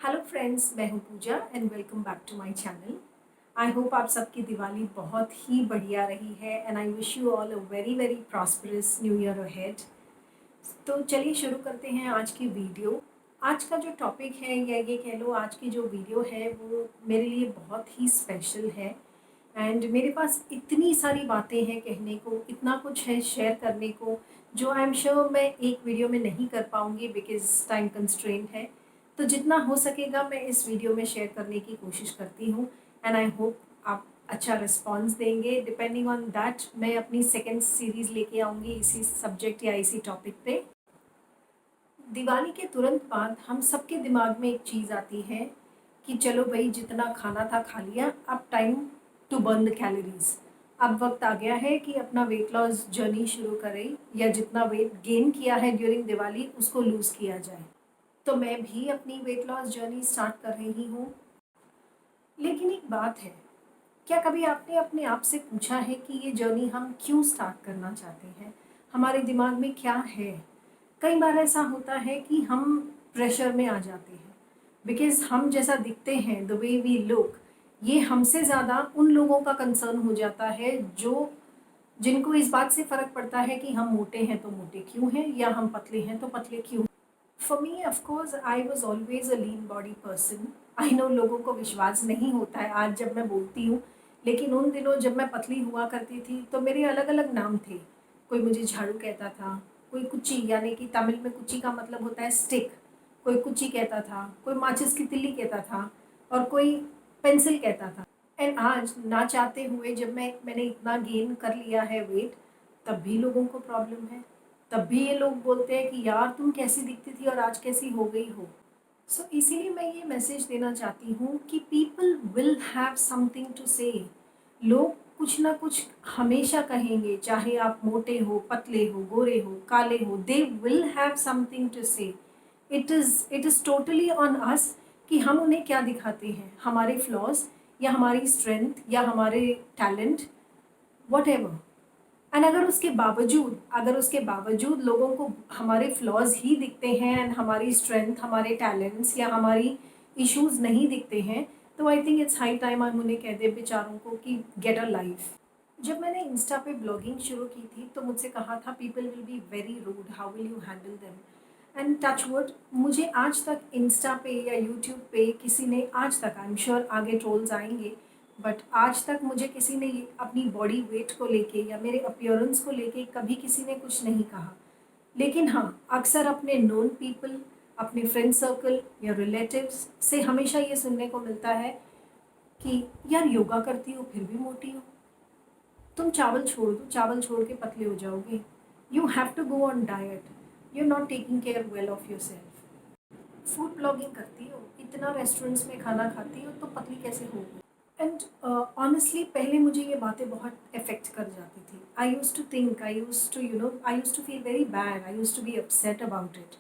Hello friends, मैं हूँ Pooja and welcome back to my channel. I hope आप सबकी दिवाली बहुत ही बढ़िया रही है and I wish you all a very very prosperous new year ahead. तो चलिए शुरू करते हैं आज की वीडियो। आज का जो टॉपिक है या ये कह लो आज की जो वीडियो है वो मेरे लिए बहुत ही स्पेशल है एंड मेरे पास इतनी सारी बातें हैं कहने को, इतना कुछ है शेयर करने को जो आई एम श्योर मैं एक वीडियो में नहीं कर पाऊँगी बिकॉज टाइम कंस्ट्रेंट है। तो जितना हो सकेगा मैं इस वीडियो में शेयर करने की कोशिश करती हूँ एंड आई होप आप अच्छा रिस्पॉन्स देंगे। डिपेंडिंग ऑन दैट मैं अपनी सेकेंड सीरीज़ लेके आऊँगी इसी सब्जेक्ट या इसी टॉपिक पे। दिवाली के तुरंत बाद हम सबके दिमाग में एक चीज़ आती है कि चलो भाई जितना खाना था खा लिया, अब time to burn the calories. अब वक्त आ गया है कि अपना वेट लॉस जर्नी शुरू करें या जितना वेट गेन किया है ड्यूरिंग दिवाली उसको लूज़ किया जाए। तो मैं भी अपनी वेट लॉस जर्नी स्टार्ट कर रही हूँ। लेकिन एक बात है, क्या कभी आपने अपने आप से पूछा है कि ये जर्नी हम क्यों स्टार्ट करना चाहते हैं? हमारे दिमाग में क्या है? कई बार ऐसा होता है कि हम प्रेशर में आ जाते हैं बिकॉज हम जैसा दिखते हैं, द वे वी लुक, ये हमसे ज़्यादा उन लोगों का कंसर्न हो जाता है जो जिनको इस बात से फ़र्क पड़ता है कि हम मोटे हैं तो मोटे क्यों हैं या हम पतले हैं तो पतले क्यों। For me of course I was always a lean body person. I know लोगों को विश्वास नहीं होता है आज जब मैं बोलती हूँ, लेकिन उन दिनों जब मैं पतली हुआ करती थी तो मेरे अलग अलग नाम थे। कोई मुझे झाड़ू कहता था, कोई कुच्ची यानी कि तमिल में कुच्ची का मतलब होता है स्टिक, कोई कुच्ची कहता था, कोई माचिस की तिल्ली कहता था और कोई पेंसिल कहता था। एंड आज ना चाहते हुए जब मैंने इतना गेन कर लिया है वेट, तब भी लोगों को प्रॉब्लम है। तब भी ये लोग बोलते हैं कि यार तुम कैसी दिखती थी और आज कैसी हो गई हो। सो इसीलिए मैं ये मैसेज देना चाहती हूँ कि people will have something to say. लोग कुछ ना कुछ हमेशा कहेंगे, चाहे आप मोटे हो, पतले हो, गोरे हो, काले हो, they will have something to say. It is totally on us कि हम उन्हें क्या दिखाते हैं, हमारे फ्लॉज या हमारी स्ट्रेंथ या हमारे टैलेंट, वट एवर। एंड अगर उसके बावजूद लोगों को हमारे फ्लॉज ही दिखते हैं एंड हमारी स्ट्रेंथ, हमारे टैलेंट्स या हमारी इश्यूज नहीं दिखते हैं, तो I think it's high time हम उन्हें कह दें बेचारों को कि गेट अ लाइफ। जब मैंने इंस्टा पे ब्लॉगिंग शुरू की थी तो मुझसे कहा था people will be very rude, how will you handle them. And touch wood, मुझे आज तक इंस्टा पे या यूट्यूब पे किसी ने आज तक, आई एम श्योर आगे ट्रोल्स आएंगे, बट आज तक मुझे किसी ने अपनी बॉडी वेट को लेके या मेरे अपीयरेंस को लेके कभी किसी ने कुछ नहीं कहा। लेकिन हाँ, अक्सर अपने नोन पीपल, अपने फ्रेंड सर्कल या रिलेटिव्स से हमेशा ये सुनने को मिलता है कि यार योगा करती हो फिर भी मोटी हो, तुम चावल छोड़ दो, चावल छोड़ के पतले हो जाओगे, you have to go on diet, you are not taking care well of your food blogging करती हो, इतना रेस्टोरेंट्स में खाना खाती हो, तो पतली कैसे हो। एंड ऑनेस्टली पहले मुझे ये बातें बहुत अफेक्ट कर जाती थी। I used to think, I used to feel very bad, I used to be upset about it.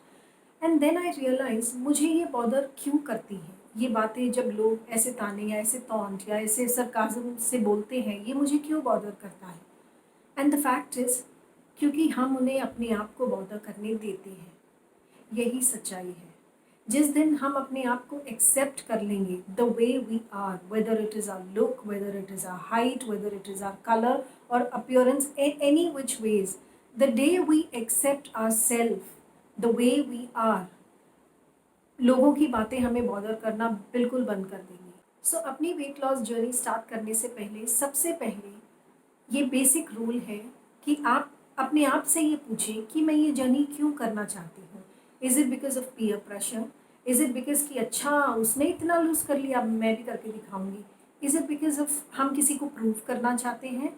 And then I realise मुझे ये बॉदर क्यों करती हैं ये बातें। जब लोग ऐसे ताने या ऐसे टॉन्ट या ऐसे सरकाज़म से बोलते हैं, ये मुझे क्यों बॉदर करता है। एंड द फैक्ट इज़, क्योंकि हम उन्हें अपने आप को बॉदर करने देते हैं। यही सच्चाई है। जिस दिन हम अपने आप को एक्सेप्ट कर लेंगे the way we are, whether it is our look, whether it is our height, whether it is our colour और appearance in any which ways, the day we accept our self the way we are, लोगों की बातें हमें bother करना बिल्कुल बंद कर देंगी। सो अपनी वेट लॉस जर्नी स्टार्ट करने से पहले सबसे पहले ये बेसिक रूल है कि आप अपने आप से ये पूछें कि मैं ये जर्नी क्यों करना चाहती हूँ। Is it because of peer pressure? Is it because कि अच्छा उसने इतना लूज़ कर लिया, अब मैं भी करके दिखाऊंगी? इज़ इट बिकॉज ऑफ हम किसी को प्रूव करना चाहते हैं?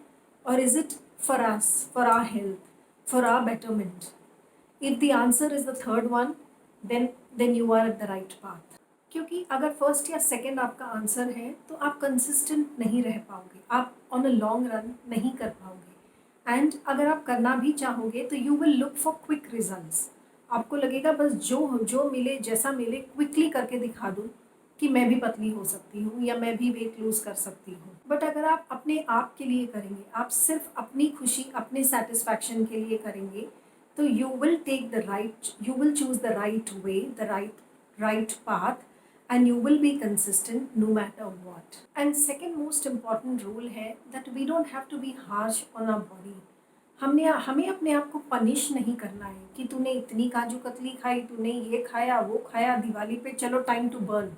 और is it for us, for our health, for our betterment? If the answer is the third one, then you are at the right path. क्योंकि अगर फर्स्ट या सेकंड आपका आंसर है तो आप कंसिस्टेंट नहीं रह पाओगे, आप ऑन अ लॉन्ग रन नहीं कर पाओगे। एंड अगर आप करना भी चाहोगे तो you will look for quick results. आपको लगेगा बस जो जो मिले, जैसा मिले, क्विकली करके दिखा दूँ कि मैं भी पतली हो सकती हूँ या मैं भी वेट लूज़ कर सकती हूँ। बट अगर आप अपने आप के लिए करेंगे, आप सिर्फ अपनी खुशी, अपने सेटिस्फैक्शन के लिए करेंगे, तो you will choose the right way, the right path, and you will be consistent no matter what. And second most important rule है that we don't have to be harsh on our body. हमें अपने आप को punish नहीं करना है कि तूने इतनी काजू कतली खाई, तूने ये खाया वो खाया, दिवाली पे चलो टाइम टू बर्न।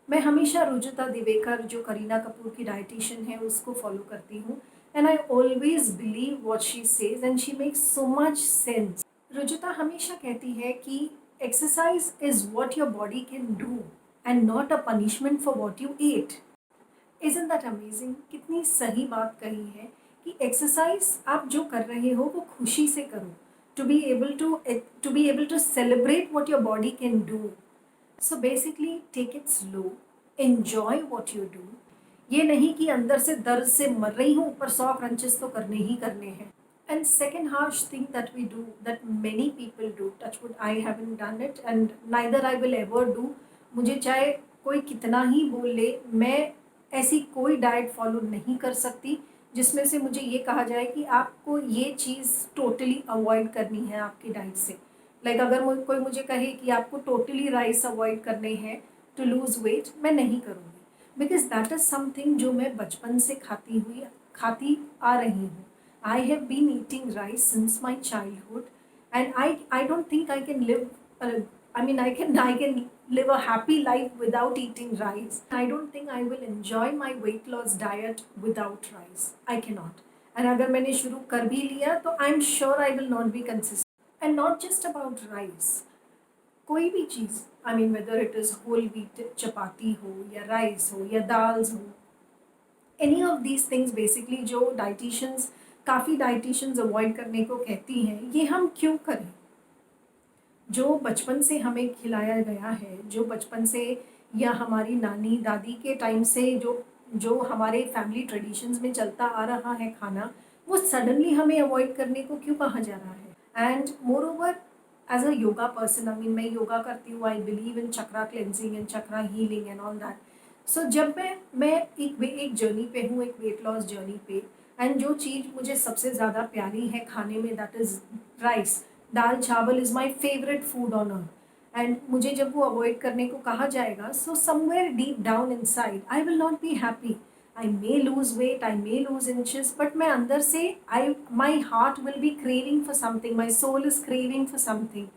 मैं हमेशा रुजुता दिवेकर जो करीना कपूर की डाइटिशियन है उसको फॉलो करती हूँ, and I always believe what she says and she makes so much sense. Rujuta हमेशा कहती है कि exercise is what your body can do and not a punishment for what you ate. Isn't that amazing? कितनी सही बात कही है कि एक्सरसाइज आप जो कर रहे हो वो खुशी से करो, to be able to celebrate what your body can do. So basically take it slow, enjoy what you do. ये नहीं कि अंदर से दर्द से मर रही हूँ, ऊपर 100 क्रंचेस तो करने ही करने हैं। And second harsh thing that we do, that many people do, touch wood I haven't done it and neither I will ever do. मुझे चाहे कोई कितना ही बोल ले, मैं ऐसी कोई डाइट फॉलो नहीं कर सकती जिसमें से मुझे ये कहा जाए कि आपको ये चीज़ टोटली अवॉइड करनी है आपकी डाइट से। अगर कोई मुझे कहे कि आपको टोटली राइस अवॉइड करने हैं टू लूज़ वेट, मैं नहीं करूँगी, बिकॉज दैट इज़ समथिंग जो मैं बचपन से खाती आ रही हूँ। I have been eating rice since my childhood and I don't think I can live I can live a happy life without eating rice. I don't think I will enjoy my weight loss diet without rice. I cannot. And अगर मैंने शुरू कर भी लिया तो I'm sure I will not be consistent. And not just about rice. कोई भी चीज़, whether it is whole wheat चपाती हो या राइस हो या दाल्स हो, any of these things basically जो काफ़ी डाइटिशियंस अवॉइड करने को कहती हैं, ये हम क्यों करें? जो बचपन से हमें खिलाया गया है, जो बचपन से या हमारी नानी दादी के टाइम से जो हमारे फैमिली ट्रेडिशंस में चलता आ रहा है खाना, वो सडनली हमें अवॉइड करने को क्यों कहा जा रहा है? And more over as a yoga person, मैं योगा करती हूँ, I believe in chakra cleansing and chakra healing and all that. So जब मैं एक जर्नी पे हूँ, एक वेट लॉस जर्नी पे, एंड जो चीज़ मुझे सबसे ज़्यादा प्यारी है खाने में, that is rice. Dal chawal is my favourite food on earth, and मुझे जब वो अवॉइड करने को कहा जाएगा, so somewhere deep down inside I will not be happy. I may lose weight, I may lose inches, but मैं अंदर से my heart will be craving for something, my soul is craving for something,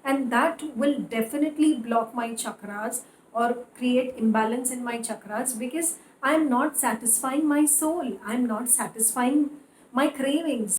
and that will definitely block my chakras or create imbalance in my chakras, because I am not satisfying my soul, I am not satisfying my cravings.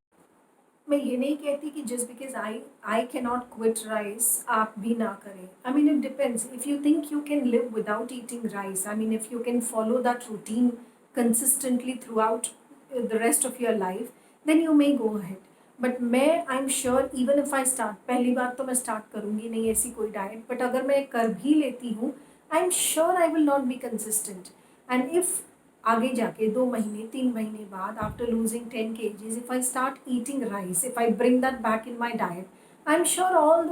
मैं ये नहीं कहती कि just because I can not quit rice आप भी ना करें। It depends. If you think you can live without eating rice, if you can follow that routine consistently throughout the rest of your life, then you may go ahead. But I am sure even if I start, पहली बार तो मैं start करूँगी नहीं ऐसी कोई diet, but अगर मैं कर भी लेती हूँ, आई am sure I will not be consistent. And if आगे जाके 2 महीने 3 महीने बाद, after losing 10 kgs, if I start eating rice, if I bring that back in my diet, I'm sure all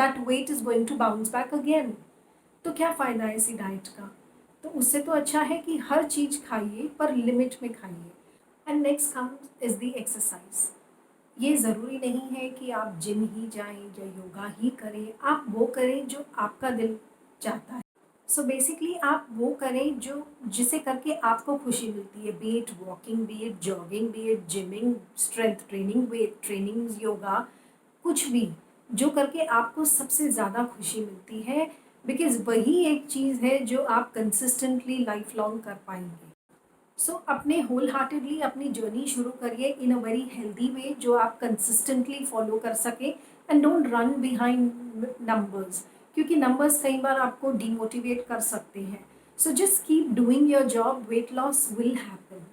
that weight is going to bounce back again. तो क्या फ़ायदा है ऐसी डाइट का? तो उससे तो अच्छा है कि हर चीज़ खाइए पर लिमिट में खाइए। And next comes is the exercise. ये ज़रूरी नहीं है कि आप जिम ही जाएं या योगा ही करें, आप वो करें जो आपका दिल चाहता है। सो बेसिकली आप वो करें जिसे करके आपको खुशी मिलती है, B it walking, B it jogging, B it gymming, strength training, weight training, yoga, कुछ भी जो करके आपको सबसे ज़्यादा खुशी मिलती है, बिकॉज वही एक चीज़ है जो आप कंसिस्टेंटली लाइफ लॉन्ग कर पाएंगे। सो अपने होल हार्टेडली अपनी जर्नी शुरू करिए इन अ वेरी हेल्दी वे, जो आप कंसिस्टेंटली फॉलो कर सकें, and don't run behind numbers, क्योंकि नंबर्स कई बार आपको डिमोटिवेट कर सकते हैं। So just keep doing your job, weight loss will happen.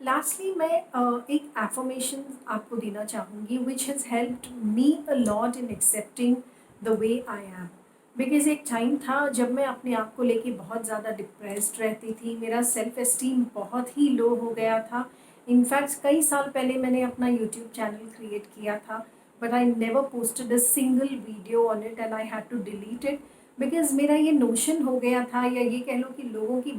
Lastly मैं एक एफर्मेशन आपको देना चाहूँगी which has helped me a lot in accepting the way I am. Because एक टाइम था जब मैं अपने आप को लेके बहुत ज़्यादा डिप्रेस्ड रहती थी, मेरा सेल्फ एस्टीम बहुत ही लो हो गया था। इनफैक्ट कई साल पहले मैंने अपना यूट्यूब चैनल क्रिएट किया था, but I never posted a single video on it and I had to delete it, because मेरा ये नोशन हो गया था, या ये कह लो कि लोगों की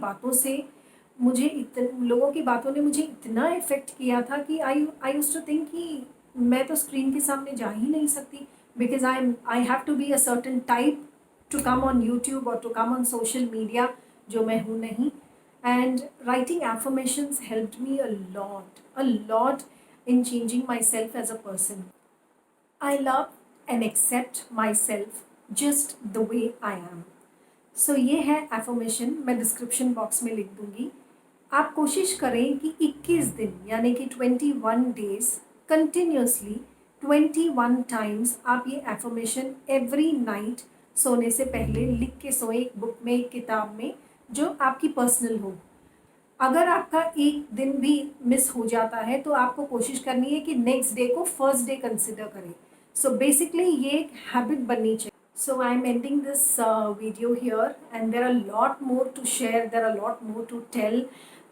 बातों ने मुझे इतना इफ़ेक्ट किया था कि आई यूज्ड टू थिंक कि मैं तो स्क्रीन के सामने जा ही नहीं सकती, because I have to be a certain type to come on YouTube or to come on social media, जो मैं हूँ नहीं. And writing affirmations helped me a lot in changing myself as a person. I love and accept myself just the way I am. So ये है affirmation, मैं description box में लिख दूँगी. आप कोशिश करें कि 21 दिन यानी कि 21 डेज कंटिन्यूसली 21 टाइम्स आप ये एफर्मेशन एवरी नाइट सोने से पहले लिख के सोए, एक बुक में, एक किताब में, जो आपकी पर्सनल हो. अगर आपका एक दिन भी मिस हो जाता है तो आपको कोशिश करनी है कि नेक्स्ट डे को फर्स्ट डे कंसिडर करें. सो बेसिकली ये एक हैबिट बननी चाहिए. So I'm ending this video here and there are a lot more to share, there are a lot more to tell.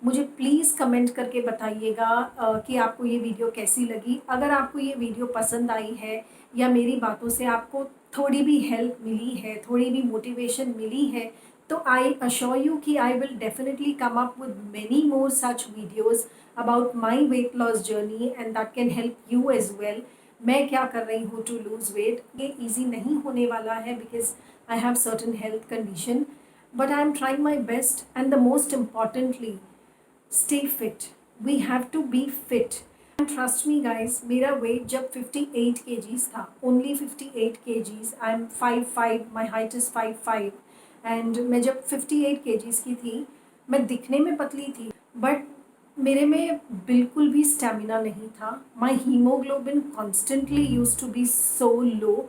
मुझे प्लीज़ कमेंट करके बताइएगा कि आपको ये वीडियो कैसी लगी. अगर आपको ये वीडियो पसंद आई है या मेरी बातों से आपको थोड़ी भी हेल्प मिली है, थोड़ी भी मोटिवेशन मिली है, तो आई अश्योर यू कि I will definitely come up with many more such videos about my weight loss journey and that can help you as well. मैं क्या कर रही हूँ टू लूज़ वेट. ये ईजी नहीं होने वाला है because I have certain health condition, but I am trying my best and the most importantly stay fit. We have to be fit and trust me guys, मेरा weight जब 58 kgs था, only 58 kgs. I am 5'5", my height is 5'5", and मैं जब 58 kgs की थी, मैं दिखने में पतली थी बट मेरे में बिल्कुल भी स्टेमिना नहीं था. My haemoglobin constantly used to be so low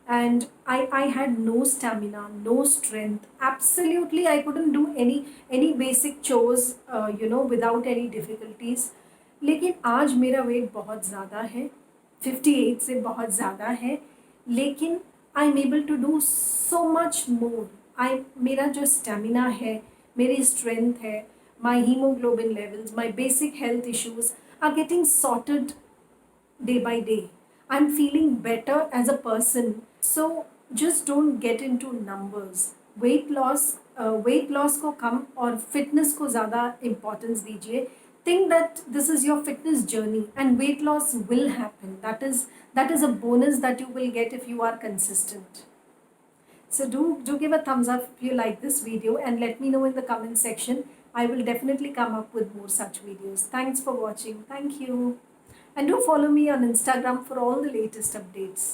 and I had no stamina, no strength. Absolutely, I couldn't do any basic chores, without any difficulties. लेकिन आज मेरा वेट बहुत ज़्यादा है, 58 से बहुत ज़्यादा है, लेकिन I am able to do so much more. मेरा जो स्टेमिना है, मेरी स्ट्रेंथ है, my haemoglobin levels, my basic health issues are getting sorted day by day. I'm feeling better as a person. So just don't get into numbers. Weight loss को कम और fitness को ज़्यादा importance दीजिए. Think that this is your fitness journey and weight loss will happen. That is a bonus that you will get if you are consistent. So do give a thumbs up if you like this video and let me know in the comment section. I will definitely come up with more such videos. Thanks for watching. Thank you. And do follow me on Instagram for all the latest updates.